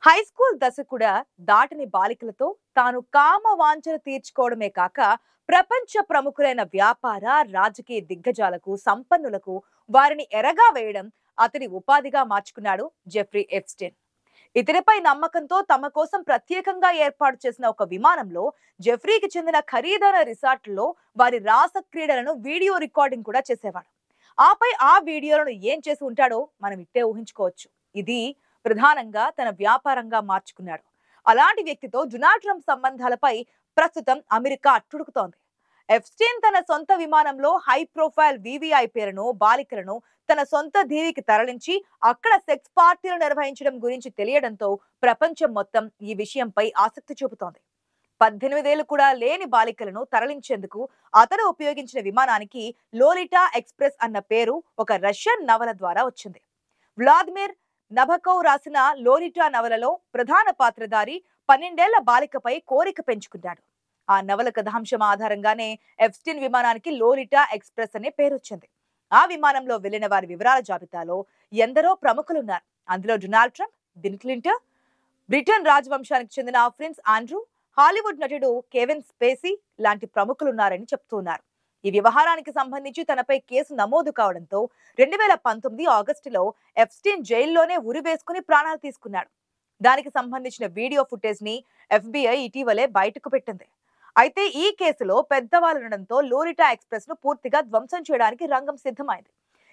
High school దశ కూడా దాటని బాలికలతో తాను కామ వాంఛలు తీర్చుకోవడమే కాక ప్రపంచ ప్రముఖులైన వ్యాపార రాజకీయ దిగ్గజాలకు సంపన్నులకు వారిని ఎరగా వేయడం అతని ఉపాధిగా మార్చుకున్నాడు జెఫ్రీ ఎప్స్టీన్. ఇతనిపై నమ్మకంతో తమ కోసం ప్రత్యేకంగా ఏర్పాటు చేసిన ఒక విమానంలో జెఫ్రీకి చెందిన ఖరీదైన రిసార్ట్లో వారి రాస క్రీడలను వీడియో రికార్డింగ్ కూడా చేసేవాడు. ఆపై ఆ వీడియోలను ఏం చేసి ఉంటాడో మనం ఇట్టే ఊహించుకోవచ్చు. ఇది ప్రధానంగా తన వ్యాపారంగా మార్చుకున్నాడు. అలాంటి వ్యక్తితో డొనాల్డ్ ట్రంప్ సంబంధాలపై ప్రస్తుతం అమెరికా అట్టుడుకుతోంది. ఎప్స్టీన్ తన సొంత విమానంలో హై ప్రొఫైల్ వివిఐపీలను బాలికలను తన సొంత దీవికి తరలించి అక్కడ సెక్స్ పార్టీలు నిర్వహించడం గురించి తెలియడంతో ప్రపంచం మొత్తం ఈ విషయంపై ఆసక్తి చూపుతోంది. 18 ఏళ్లు కూడా లేని బాలికలను తరలించేందుకు అతను ఉపయోగించిన విమానానికి లోలిటా ఎక్స్ప్రెస్ అన్న పేరు ఒక రష్యన్ నవల ద్వారా వచ్చింది. వ్లాదిమిర్ నబకోవ్ రాసిన లోలిటా నవలలో ప్రధాన పాత్రధారి 12 ఏళ్ల బాలికపై కోరిక పెంచుకున్నాడు. ఆ నవల కథాంశం ఆధారంగానే ఎప్స్టీన్ విమానానికి లోలిటా ఎక్స్ప్రెస్ అనే పేరొచ్చింది. ఆ విమానంలో వెళ్లిన వారి వివరాల జాబితాలో ఎందరో ప్రముఖులున్నారు. అందులో Donald Trump, Bill Clinton, Britain రాజవంశానికి చెందిన ప్రిన్స్ ఆండ్రూ, హాలీవుడ్ నటుడు కెవిన్ స్పేసీ లాంటి ప్రముఖులున్నారని చెప్తున్నారు. ఈ వ్యవహారానికి సంబంధించి తనపై కేసు నమోదు కావడంతో 2019 ఆగస్టులో ఎప్స్టీన్ జైల్లోనే ఉరివేసుకుని ప్రాణాలు తీసుకున్నాడు. దానికి సంబంధించిన వీడియో ఫుటేజ్ ని FBI ఇటీవలే బయటకు పెట్టింది. అయితే ఈ కేసులో పెద్దవాళ్ళుండడంతో లోలిటా ఎక్స్ప్రెస్ ను పూర్తిగా ధ్వంసం చేయడానికి రంగం సిద్ధమైంది.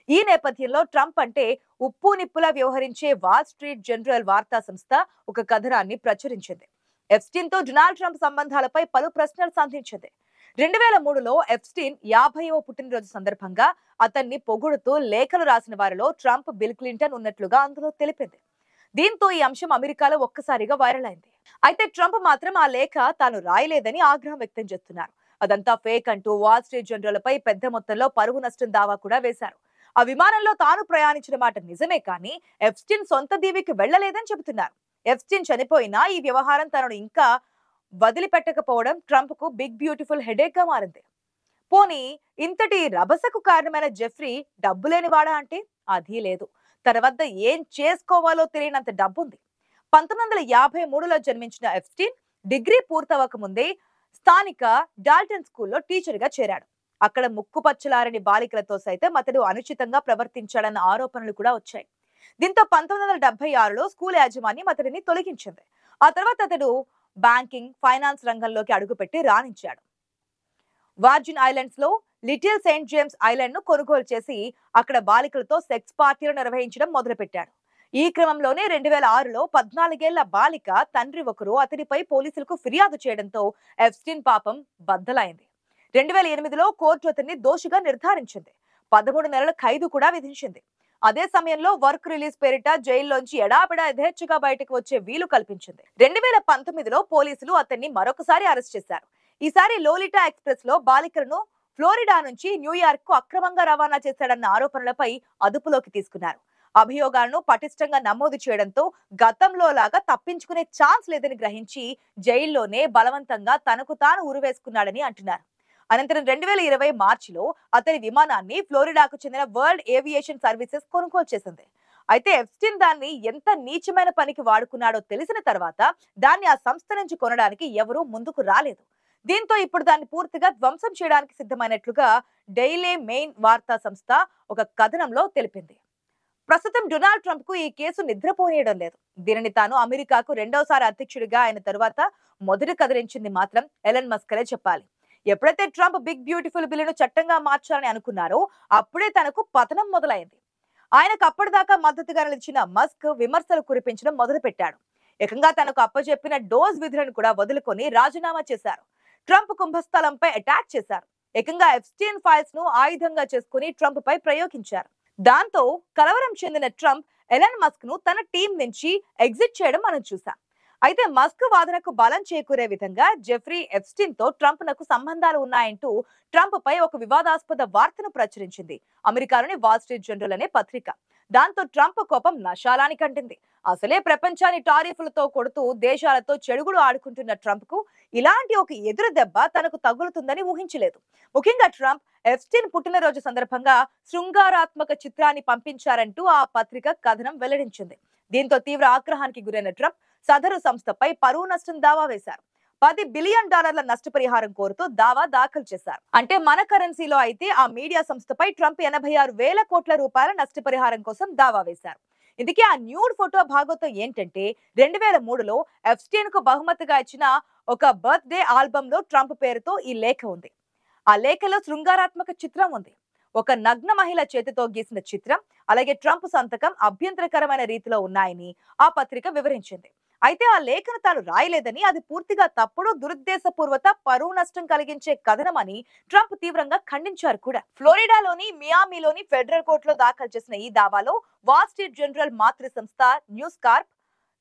ఈ నేపథ్యంలో ట్రంప్ అంటే ఉప్పు నిప్పులా వ్యవహరించే వాల్ స్ట్రీట్ జనరల్ వార్తా సంస్థ ఒక కథనాన్ని ప్రచురించింది. ఎప్స్టీన్ తో డొనాల్డ్ ట్రంప్ సంబంధాలపై పలు ప్రశ్నలు సంధించింది. 2003లో ఎప్స్టీన్ 50వ పుట్టినరోజు సందర్భంగా అతన్ని పొగుడుతూ లేఖలు రాసిన వారిలో ట్రంప్, బిల్ క్లింటన్ ఉన్నట్లుగా అందులో తెలిపింది. దీంతో ఈ అంశం అమెరికాలో ఒక్కసారిగా వైరల్ అయింది. అయితే ట్రంప్ మాత్రం ఆ లేఖ తాను రాయలేదని ఆగ్రహం వ్యక్తం చేస్తున్నారు. అదంతా ఫేక్ అంటూ వాల్ స్ట్రీట్ జనరల్పై పెద్ద మొత్తంలో పరువు నష్టం దావా కూడా వేశారు. ఆ విమానంలో తాను ప్రయాణించిన మాట నిజమే కానీ ఎప్స్టీన్ సొంత దీవికి వెళ్లలేదని చెబుతున్నారు. ఎప్స్టీన్ చనిపోయినా ఈ వ్యవహారం తనను ఇంకా వదిలిపెట్టకపోవడం ట్రంప్ కు బిగ్ బ్యూటిఫుల్ హెడేక్ గా మారింది. పోనీ ఇంతటి రభసకు కారణమైన జెఫ్రీ డబ్బు లేనివాడా అంటే అది లేదు. తన వద్ద ఏం చేసుకోవాలో తెలియనంత డబ్బుంది. 1953లో జన్మించిన ఎప్స్టీన్ డిగ్రీ పూర్తవక ముందే స్థానిక డాల్టన్ స్కూల్లో టీచర్ గా చేరాడు. అక్కడ ముక్కు పచ్చలారని బాలికలతో సైతం అతడు అనుచితంగా ప్రవర్తించాడన్న ఆరోపణలు కూడా వచ్చాయి. దీంతో 1976లో స్కూల్ యాజమాన్యం అతడిని తొలగించింది. ఆ తర్వాత అతడు బ్యాంకింగ్, ఫైనాన్స్ రంగంలోకి అడుగుపెట్టి రాణించాడు. వర్జిన్ ఐలాండ్స్ లో లిటిల్ సెయింట్ జేమ్స్ ఐలాండ్ ను కొనుగోలు చేసి అక్కడ బాలికలతో సెక్స్ పార్టీలు నిర్వహించడం మొదలుపెట్టాడు. ఈ క్రమంలోనే 2006లో 14 ఏళ్ల బాలిక తండ్రి ఒకరు అతడిపై పోలీసులకు ఫిర్యాదు చేయడంతో ఎప్స్టీన్ పాపం బద్దలైంది. 2008లో కోర్టు అతన్ని దోషిగా నిర్ధారించింది. 13 నెలల ఖైదు కూడా విధించింది. అదే సమయంలో వర్క్ రిలీజ్ పేరిట జైల్లోంచి ఎడాపెడా యథేచ్ఛగా బయటకు వచ్చే వీలు కల్పించింది. 2019లో పోలీసులు అతన్ని మరొకసారి అరెస్ట్ చేశారు. ఈసారి లోలిటా ఎక్స్ప్రెస్ లో బాలికలను ఫ్లోరిడా నుంచి న్యూయార్క్ కు అక్రమంగా రవాణా చేశాడన్న ఆరోపణలపై అదుపులోకి తీసుకున్నారు. అభియోగాలను పటిష్టంగా నమోదు చేయడంతో గతంలో లాగా తప్పించుకునే ఛాన్స్ లేదని గ్రహించి జైల్లోనే బలవంతంగా తనకు తాను ఉరివేసుకున్నాడని అంటున్నారు. అనంతరం 2020 మార్చిలో అతని విమానాన్ని ఫ్లోరిడాకు చెందిన వరల్డ్ ఏవియేషన్ సర్వీసెస్ కొనుగోలు చేసింది. అయితే ఎప్స్టీన్ దాన్ని ఎంత నీచమైన పనికి వాడుకున్నాడో తెలిసిన తర్వాత దాన్ని ఆ సంస్థ నుంచి కొనడానికి ఎవరూ ముందుకు రాలేదు. దీంతో ఇప్పుడు దాన్ని పూర్తిగా ధ్వంసం చేయడానికి సిద్ధమైనట్లుగా డైలీ మెయిల్ వార్తా సంస్థ ఒక కథనంలో తెలిపింది. ప్రస్తుతం డొనాల్డ్ ట్రంప్ కు ఈ కేసు నిద్రపోనీయడం లేదు. దీనిని తాను అమెరికాకు రెండోసారి అధ్యక్షుడిగా అయిన తరువాత మొదటి కదిలించింది మాత్రం ఎలన్ మస్క్ చెప్పాలి. ఎప్పుడైతే ట్రంప్ బిగ్ బ్యూటిఫుల్ బిల్లును చట్టంగా మార్చాలని అనుకున్నారో అప్పుడే తనకు పతనం మొదలైంది. ఆయనకు అప్పటిదాకా మద్దతుగా నిలిచిన మస్క్ విమర్శలు కురిపించడం మొదలుపెట్టాడు. ఏకంగా తనకు అప్పచెప్పిన డోస్ విధులను కూడా వదులుకొని రాజీనామా చేశారు. ట్రంప్ కుంభస్థలంపై అటాక్ చేశారు. ఏకంగా ఎప్స్టీన్ ఫైల్స్ ను ఆయుధంగా చేసుకుని ట్రంప్ పై ప్రయోగించారు. దాంతో కలవరం చెందిన ట్రంప్ ఎలన్ మస్క్ ను తన టీం నుంచి ఎగ్జిట్ చేయడం మనం చూసాం. అయితే మస్క్ వాదనకు బలం చేకూరే విధంగా జెఫ్రీ ఎప్స్టీన్ తో ట్రంప్ నకు సంబంధాలు ఉన్నాయంటూ ట్రంప్ పై ఒక వివాదాస్పద వార్తను ప్రచురించింది అమెరికాలోని వాల్ స్ట్రీట్ జనరల్ అనే పత్రిక. దాంతో ట్రంప్ కోపం నశాలానికి అంటింది. అసలే ప్రపంచాన్ని టారిఫ్లతో కొడుతూ దేశాలతో చెడుగుడు ఆడుకుంటున్న ట్రంప్ కు ఇలాంటి ఒక ఎదురు దెబ్బ తనకు తగులుతుందని ఊహించలేదు. ముఖ్యంగా ట్రంప్ ఎప్స్టీన్ పుట్టినరోజు సందర్భంగా శృంగారాత్మక చిత్రాన్ని పంపించారంటూ ఆ పత్రిక కథనం వెల్లడించింది. దీంతో తీవ్ర ఆగ్రహానికి గురైన ట్రంప్ సదరు సంస్థపై పరువు నష్టం దావా వేశారు. $10 బిలియన్ నష్టపరిహారం కోరుతూ దావా దాఖలు చేశారు. అంటే మన కరెన్సీలో అయితే ఆ మీడియా సంస్థపై ట్రంప్ 86,000 కోట్ల రూపాయల నష్టపరిహారం కోసం దావా వేశారు. ఇందుకే ఆ న్యూడ్ ఫోటో భాగవతం ఏంటంటే 2003లో ఎప్స్టైన్ కు బహుమతిగా ఇచ్చిన ఒక బర్త్డే ఆల్బమ్ లో ట్రంప్ పేరుతో ఈ లేఖ ఉంది. ఆ లేఖలో శృంగారాత్మక చిత్రం ఉంది. ఒక నగ్న మహిళ చేతితో గీసిన చిత్రం, అలాగే ట్రంప్ సంతకం అభ్యంతరకరమైన రీతిలో ఉన్నాయని ఆ పత్రిక వివరించింది. అయితే ఆ లేఖను తాను రాయలేదని, అది పూర్తిగా తప్పుడు దురుద్దేశపూర్వక పరువు నష్టం కలిగించే కథనమని ట్రంప్ తీవ్రంగా ఖండించారు కూడా. ఫ్లోరిడాలోని మియామిలోని ఫెడరల్ కోర్టులో దాఖలు చేసిన ఈ దావాలో వాల్ స్ట్రీట్ జనరల్ మాతృ సంస్థ News Corp,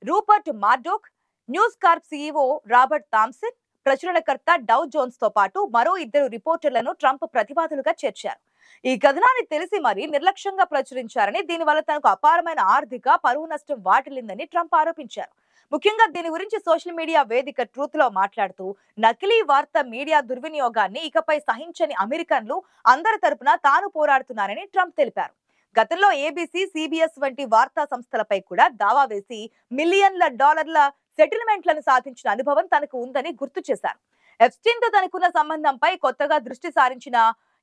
Rupert Murdoch, News Corp CEO Robert Thomson, ప్రచురణకర్త డౌ జోన్స్ తో పాటు మరో 2 రిపోర్టర్లను ట్రంప్ ప్రతివాదులుగా చేర్చారు. ఈ కథనాన్ని తెలిసి మరీ నిర్లక్ష్యంగా ప్రచురించారని, దీనివల్ల తనకు అపారమైన ఆర్థిక పరువు నష్టం వాటిల్లిందని ట్రంప్ ఆరోపించారు. ముఖ్యంగా దీని గురించి సోషల్ మీడియా వేదిక ట్రూత్ లో మాట్లాడుతూ నకిలీ వార్త మీడియా దుర్వినియోగాన్ని ఇకపై సహించని అమెరికన్లు అందరి తరపున తాను పోరాడుతున్నారని ట్రంప్ తెలిపారు. గతంలో ఏబీసీ, సిబిఎస్ వంటి వార్తా సంస్థలపై కూడా దావా వేసి మిలియన్ల డాలర్ల సెటిల్మెంట్లను సాధించిన అనుభవం తనకు ఉందని గుర్తు చేశారు. ఎప్స్టైన్ తో తనకున్న సంబంధంపై కొత్తగా దృష్టి సారించిన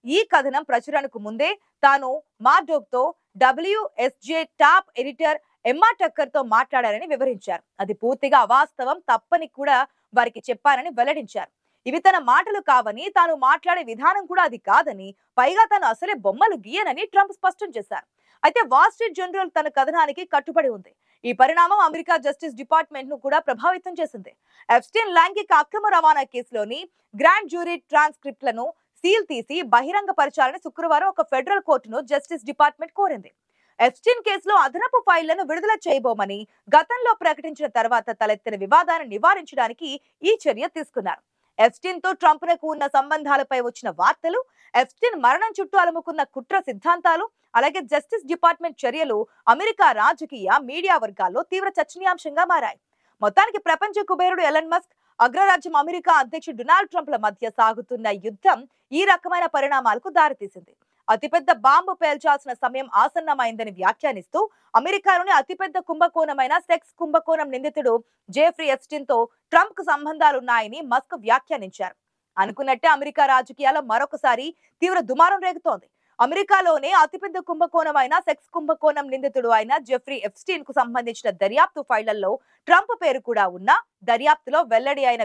ఈ కథనం ప్రచురణకు ముందే తాను మార్డోక్ తో WSJ టాప్ ఎడిటర్ ఎమ్మా టక్కర్ తో మాట్లాడారని వివరించారు. అది పూర్తిగా అవాస్తవం, తప్పని కూడా వారికి చెప్పారని వెల్లడించారు. ఇవి తన మాటలు కావని, తాను మాట్లాడే విధానం కూడా అది కాదని, పైగా తాను అసలే బొమ్మలు గీయనని ట్రంప్ స్పష్టం చేశారు. అయితే వాల్ స్ట్రీట్ జనరల్ తన కథనానికి కట్టుబడి ఉంది. ఈ పరిణామం అమెరికా జస్టిస్ డిపార్ట్మెంట్ ను కూడా ప్రభావితం చేసింది. ఎప్స్టైన్ లైంగిక అక్రమ రవాణా కేసులోని గ్రాండ్ జ్యూరీ ట్రాన్స్క్రిప్ట్లను సీల్ తీసి బహిరంగపరచాలని శుక్రవారం ఒక ఫెడరల్ కోర్టును జస్టిస్ డిపార్ట్మెంట్ కోరింది. ఎప్స్టైన్ కేసులో అదనపు ఫైళ్లను విడుదల చేయబోమని గతంలో ప్రకటించిన తర్వాత తలెత్తిన వివాదాన్ని నివారించడానికి ఈ చర్య తీసుకున్నారు. ఎప్స్టైన్ తో ట్రంప్ కు ఉన్న సంబంధాలపై వచ్చిన వార్తలు, ఎప్స్టైన్ మరణం చుట్టూ అలుముకున్న కుట్ర సిద్ధాంతాలు, అలాగే జస్టిస్ డిపార్ట్మెంట్ చర్యలు అమెరికా రాజకీయ మీడియా వర్గాల్లో తీవ్ర చర్చనీయాంశంగా మారాయి. మొత్తానికి ప్రపంచ కుబేరుడు ఎలన్ మస్క్, అగ్రరాజ్యం అమెరికా అధ్యక్షుడు డొనాల్డ్ ట్రంప్ల మధ్య సాగుతున్న యుద్ధం ఈ రకమైన పరిణామాలకు దారితీసింది. అతిపెద్ద బాంబు పేల్చాల్సిన సమయం ఆసన్నమైందని వ్యాఖ్యానిస్తూ అమెరికాలోని అతిపెద్ద కుంభకోణమైన సెక్స్ కుంభకోణం నిందితుడు జెఫ్రీ ఎప్స్టైన్ తో ట్రంప్ కు సంబంధాలున్నాయని మస్క్ వ్యాఖ్యానించారు. అనుకున్నట్టే అమెరికా రాజకీయాల్లో మరొకసారి తీవ్ర దుమారం రేగుతోంది. అమెరికాలోనే అతిపెద్ద కుంభకోణమైన సెక్స్ కుంభకోణం నిందితుడు అయిన జెఫ్రీ ఎప్స్టైన్ కు సంబంధించిన దర్యాప్తు ఫైళ్లలో ట్రంప్ పేరు కూడా ఉన్న, దర్యాప్తులో వెల్లడి అయిన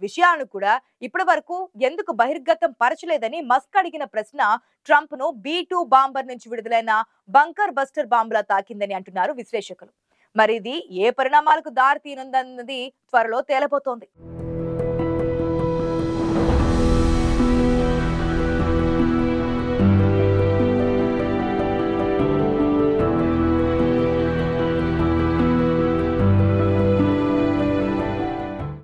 విషయాలను కూడా ఇప్పటి వరకు ఎందుకు బహిర్గతం పరచలేదని మస్క్ అడిగిన ప్రశ్న ట్రంప్ ను B2 బాంబర్ నుంచి విడుదలైన బంకర్ బస్టర్ బాంబులా తాకిందని అంటున్నారు విశ్లేషకులు. మరి ఇది ఏ పరిణామాలకు దారి తీనుందన్నది త్వరలో తేలబోతోంది.